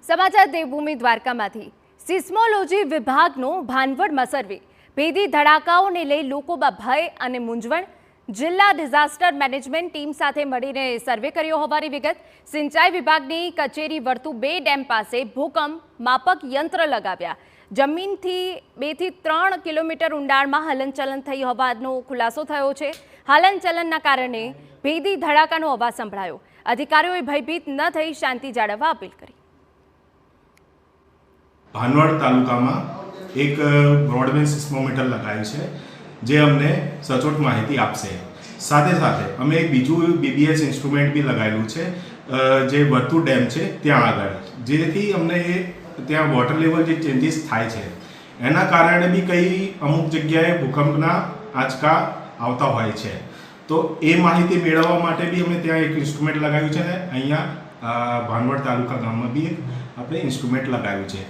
સમાચાર દેવભૂમિ દ્વારકામાંથી સિસ્મોલોજી વિભાગનો ભાનવડમાં સર્વે ભેદી ધડાકાઓને લઈ લોકોમાં ભય અને મૂંઝવણ જિલ્લા ડિઝાસ્ટર મેનેજમેન્ટ ટીમ સાથે મળીને સર્વે કર્યો હોવાની વિગત સિંચાઈ વિભાગની કચેરી વર્તુ 2 ડેમ પાસે ભૂકંપ માપક યંત્ર લગાવ્યા જમીનથી 2 થી 3 કિલોમીટર ઊંડાણમાં હલનચલન થઈ હોવાનો ખુલાસો થયો છે હલનચલનના કારણે ભેદી ધડાકાનો અવાજ સંભળાયો અધિકારીઓએ ભયભીત ન થઈ શાંતિ જાળવવા અપીલ કરી ભાનવડ તાલુકામાં એક બ્રોડબેન્ડ સિસ્મોમીટર લગાવ્યું છે જે અમને સચોટ માહિતી આપશે સાથે સાથે અમે એક બીજું બીબીએસ ઇન્સ્ટ્રુમેન્ટ બી લગાવેલું છે જે વર્તુ ડેમ છે ત્યાં આગળ જેથી અમને એ ત્યાં વોટર લેવલ જે ચેન્જીસ થાય છે એના કારણે બી કઈ અમુક જગ્યાએ ભૂકંપના આંચકા આવતા હોય છે તો એ માહિતી મેળવવા માટે બી અમે ત્યાં એક ઇન્સ્ટ્રુમેન્ટ લગાવ્યું છે ને અહીંયા ભાનવડ તાલુકા ગામમાં બી એક આપણે ઇન્સ્ટ્રુમેન્ટ લગાવ્યું છે